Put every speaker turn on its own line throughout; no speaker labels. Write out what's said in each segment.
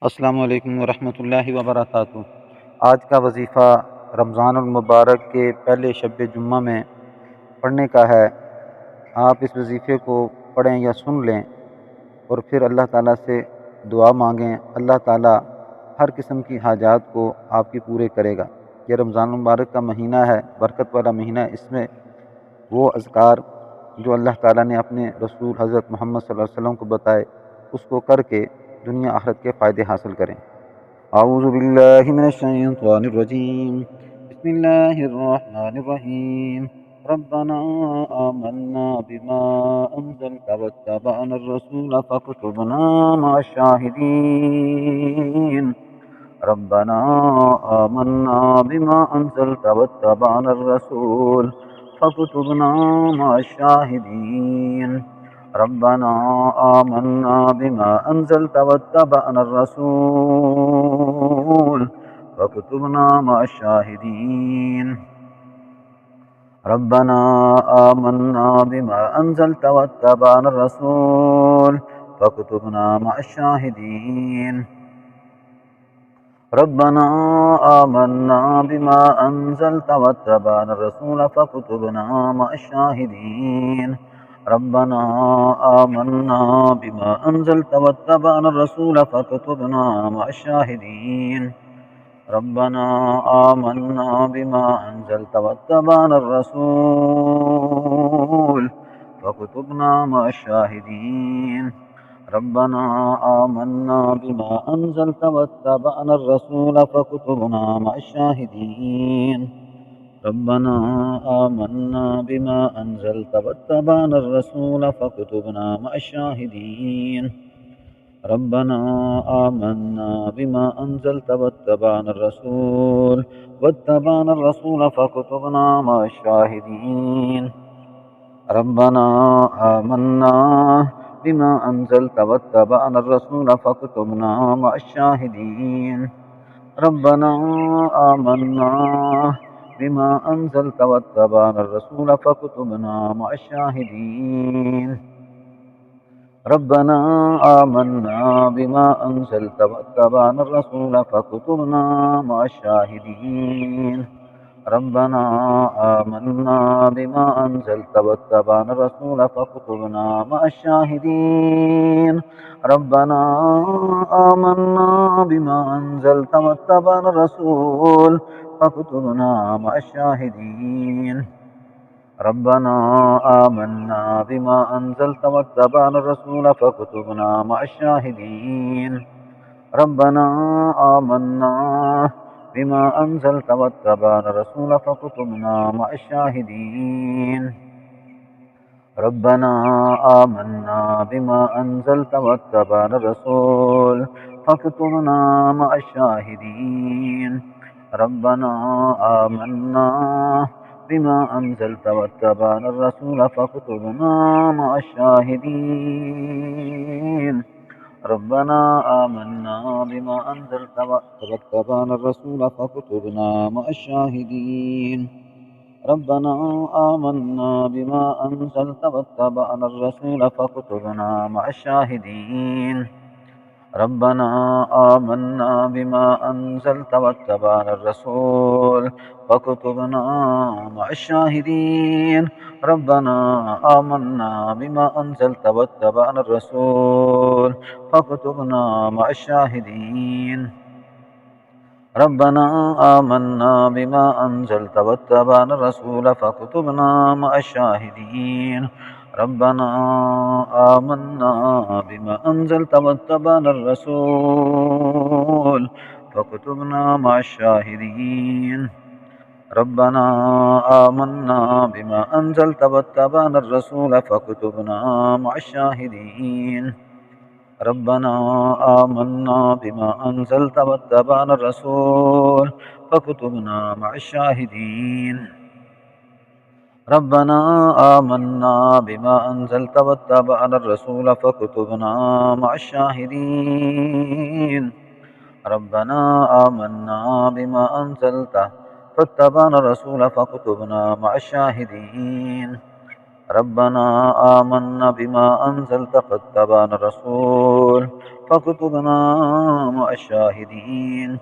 अस्सलामु अलैकुम वरहमतुल्लाहि वबरकातुहू। आज का वजीफ़ा रमज़ानुल मुबारक के पहले शब जुम्मा में पढ़ने का है। आप इस वजीफ़े को पढ़ें या सुन लें और फिर अल्लाह ताला से दुआ मांगें। अल्लाह ताला हर किस्म की हाजात को आपकी पूरे करेगा। ये रमज़ानुल मुबारक का महीना है, बरकत वाला महीना है। इसमें वो अज़कार जो अल्लाह ताला ने अपने रसूल हज़रत मोहम्मद सल्लल्लाहु अलैहि वसल्लम को बताए, उसको करके दुनिया आखिरत के फ़ायदे हासिल करें। अऊज़ु बिल्लाहि मिनश शैतानिर रजीम। बिस्मिल्लाहिर रहमानिर रहीम। रब्बना आमन्ना बिमा अंज़लता वत्तबअनर रसूल फक्तुबना मअश शाहिदीन। रब्बना आमन्ना बिमा अंज़लता वत्तबअनर रसूल फक्तुबना मअश शाहिदीन। रब्बना आमन्ना बिमा अंज़लत वत्तबअना रसूल फक्तुबना मअश शाहिदीन। रब्बना आमन्ना बिमा अंज़लत वत्तबअना रसूल फक्तुबना मअश शाहिदीन। रब्बना आमन्ना बिमा अंज़लत वत्तबअना रसूल फक्तुबना मअश शाहिदीन। रब्बना आमन्ना बिमा अंज़लत वत्तबअना रसूल फक्तुबना मअश शाहिदीन। रब्बना आमन्ना बिमा अंज़लत वत्तबअना रसूल फक्तुबना मअश शाहिदीन। रब्बना आमन्ना बिमा अंज़लत वत्तबअना रसूल फक्तुबना मअश शाहिदीन। रब्बना आमन्ना बिमा अंज़लत वत्तबअना रसूल फक्तुबना मअश शाहिदीन। रब्बना आमन्ना बिमा अंज़लत वत्तबअना रसूल फक्तुबना मअश शाहिदीन। रब्बना आमन्ना बिमा अंज़लत वत्तबअना रसूल फक्तुबना मअश शाहिदीन। रब्बना आमन्ना बिमा अंज़लत वत्तबअना रसूल फक्तुबना मअश शाहिदीन। रब्बना आमन्ना बिमा अंज़लत वत्तबअना रसूल फक्तुबना मअश शाहिदीन। रब्बना आमन्ना बिमा अंज़लत वत्तबअना रसूल फक्तुबना मअश शाहिदीन। रब्बना आमन्ना बिमा अंज़लत वत्तबअना रसूल फक्तुबना मअश शाहिदीन। रब्बना आमन्ना बिमा अंज़लत वत्तबअना रसूल फक्तुबना मअश शाहिदीन। रब्बना आमन्ना बिमा अंज़लत वत्तबअना रसूल फक्तुबना मअश शाहिदीन। रब्बना आमन्ना बिमा अंज़लत वत्तबअना रसूल फक्तुबना मअश शाहिदीन। रब्बना आमन्ना बिमा अंज़लत वत्तबअना रसूल फक्तुबना मअश शाहिदीन। रब्बना आमन्ना बिमा अंज़लत वत्तबअना रसूल फक्तुबना मअश शाहिदीन। रब्बना आमन्ना बिमा अंज़लत वत्तबअना रसूल फक्तुबना मअश शाहिदीन। रब्बना आमन्ना बिमा अंज़लत वत्तबअना रसूल फक्तुबना मअश शाहिदीन। रब्बना आमन्ना बिमा अंज़लत वत्तबअना रसूल फक्तुबना मअश शाहिदीन। रब्बना आमन्ना बिमा अंज़लत वत्तबअना रसूल फक्तुबना मअश शाहिदीन। रब्बना आमन्ना बिमा अंज़लत वत्तबअना रसूल फक्तुबना मअश शाहिदीन। रब्बना आमन्ना बिमा अंज़लत वत्तबअना रसूल फक्तुबना मअश शाहिदीन। रब्बना आमन्ना बिमा अंज़लत वत्तबअना रसूल फक्तुबना मअश शाहिदीन। रब्बना आमन्ना बिमा अंज़लत वत्तबअना रसूल फक्तुबना मअश शाहिदीन। रब्बना आमन्ना बिमा अंज़लत वत्तबअना रसूल फक्तुबना मअश शाहिदीन। रब्बना आमन्ना बिमा अंज़ल्त फत्तबाना रसूल फक्तुबना मअश-शाहिदीन।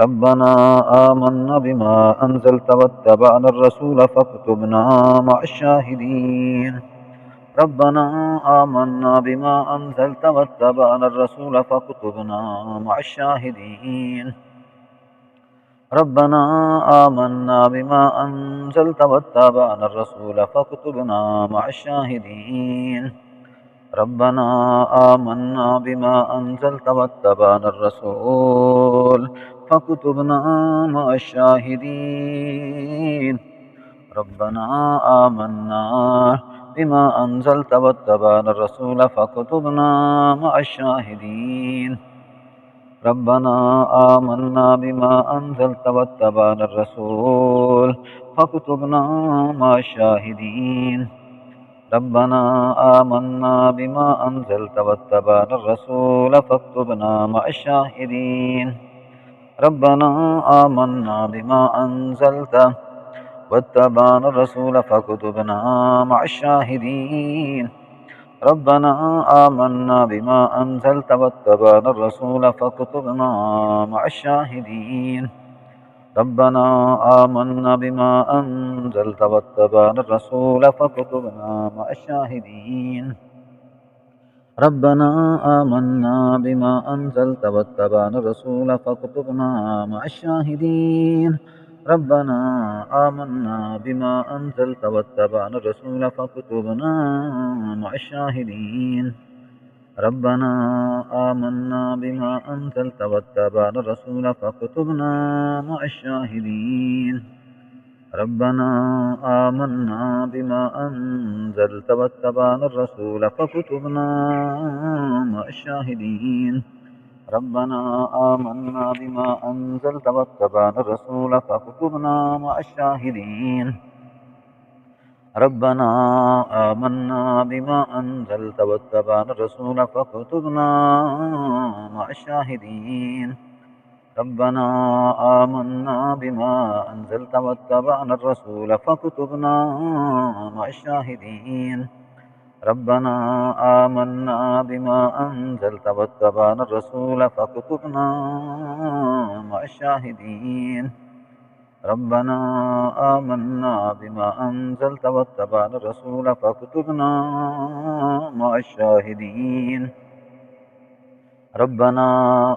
रब्बना आमन्ना बिमा अंज़ल्त वत्तबअना रसूल फक्तुबना मअश-शाहिदीन। रब्बना आमन्ना बिमा अंज़ल्त वत्तबअना रसूल फक्तुबना मअश-शाहिदीन। रब्बना आमन्ना बिमा अंज़ल्त वत्तबअना रसूल फक्तुबना मअश-शाहिदीन। रब्बना आमन्ना बिमा अंज़ल्त वत्तबअना रसूल फक्तुबना मअश-शाहिदीन। रब्बना आमन्ना बिमा अंज़ल्त वत्तबअना रसूल फक्तुबना मअश-शाहिदीन। रब्बना आमन्ना बिमा अंज़ल्त वत्तबअना रसूल फक्तुबना मअश-शाहिदीन। रब्बना आमन्ना बिमा अंज़ल्त वत्तबअना रसूल फक्तुबना मअश-शाहिदीन। रब्बना आमन्ना बिमा अंज़ल्त वत्तबअना रसूल फक्तुबना मअश-शाहिदीन। रब्बना आमन्ना बिमा अंज़ल्त वत्तबअना रसूल फक्तुबना मअश-शाहिदीन। रब्बना आमन्ना बिमा अंज़ल्त वत्तबअना रसूल फक्तुबना मअश-शाहिदीन। रब्बना आमन्ना बिमा अंज़ल्त वत्तबअना रसूल फक्तुबना मअश-शाहिदीन। रब्बना आमन्ना बिमा अंज़ल्त वत्तबअना रसूल फक्तुबना मअश-शाहिदीन। रब्बना आमन्ना बिमा अंज़ल्त वत्तबअना रसूल फक्तुबना मअश-शाहिदीन। रब्बना आमन्ना बिमा अंज़ल्त वत्तबअना रसूल फक्तुबना मअश-शाहिदीन। रब्बना आमन्ना बिमा अंज़ल्त वत्तबअना रसूल फक्तुबना मअश-शाहिदीन। रब्बना आमन्ना बिमा अंज़ल्त वत्तबअना रसूल फक्तुबना मअश-शाहिदीन। रब्बना आमन्ना बिमा अंज़ल्त वत्तबअना रसूल फक्तुबना मअश-शाहिदीन। रब्बना आमन्ना बिमा अंज़ल्त वत्तबअना रसूल फक्तुबना मअश-शाहिदीन। रब्बना आमन्ना बिमा अंज़ल्त वत्तबअना रसूल फक्तुबना मअश-शाहिदीन। रब्बना आमन्ना बिमा अंज़ल्त वत्तबअना रसूल फक्तुबना मअश-शाहिदीन। रब्बना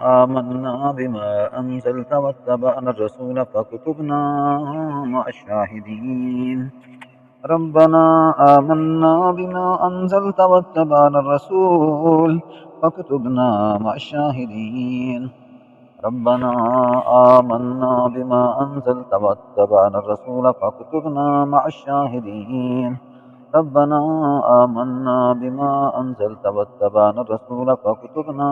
आमन्ना बिमा अंज़ल्त वत्तबअना रसूल फक्तुबना मअश-शाहिदीन। रब्बना आमन्ना बिमा अंज़ल्त वत्तबअना रसूल फक्तुबना मअश-शाहिदीन। रब्बना आमन्ना बिमा अंज़ल्त वत्तबअना रसूल फक्तुबना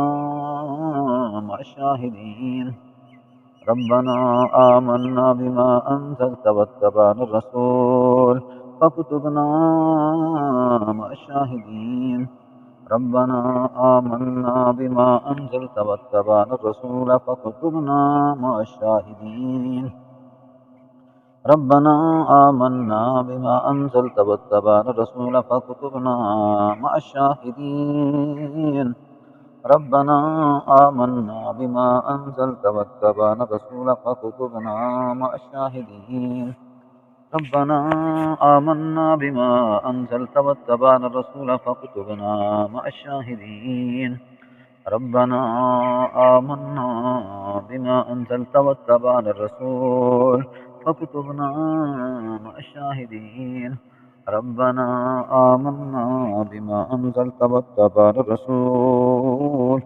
मअश-शाहिदीन। रब्बना आमन्ना बिमा अंज़ल्त वत्तबअना रसूल फक्तुबना मअश-शाहिदीन। रब्बना आमन्ना बिमा अंज़ल्त वत्तबअना रसूल फक्तुबना मअश-शाहिदीन। रब्बना आमन्ना बिमा अंज़ल्त वत्तबअना रसूल फक्तुबना मअश-शाहिदीन। रब्बना आमन्ना बिमा अंज़ल्त वत्तबअना रसूल फक्तुबना मअश-शाहिदीन। रब्बना आमन्ना बिमा अंज़ल्त वत्तबअना रसूल फक्तुबना मअश-शाहिदीन। रब्बना आमन्ना बिमा अंज़ल्त वत्तबअना रसूल फक्तुबना मअश-शाहिदीन। रब्बना आमन्ना बिमा अंज़ल्त वत्तबअना रसूल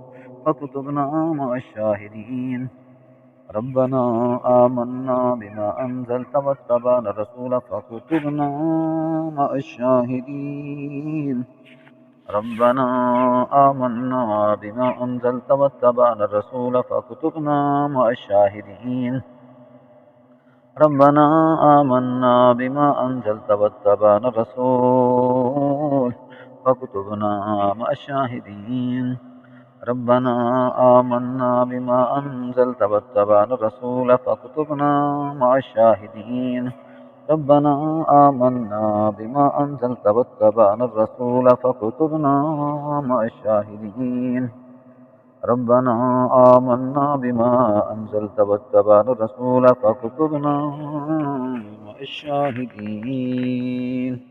फक्तुबना मअश-शाहिदीन। रब्बना आमन्ना बिमा अंज़ल्त वत्तबअना रसूल फक्तुबना मअश-शाहिदीन। रब्बना आमन्ना बिमा अंज़ल्त वत्तबअना रसूल फक्तुबना मअश-शाहिदीन। रब्बना आमन्ना बिमा अंज़ल्त वत्तबअना रसूल फक्तुबना मअश-शाहिदीन। रब्बना आमन्ना बिमा अंज़ल्त वत्तबअना रसूल फक्तुबना मअश-शाहिदीन। रब्बना आमन्ना बिमा अंज़लता वत्तबअना रसूल फक्तुबना मअश-शाहिदीन। रब्बना आमन्ना बिमा अंज़लता वत्तबअना रसूल फक्तुबना मअश-शाहिदीन।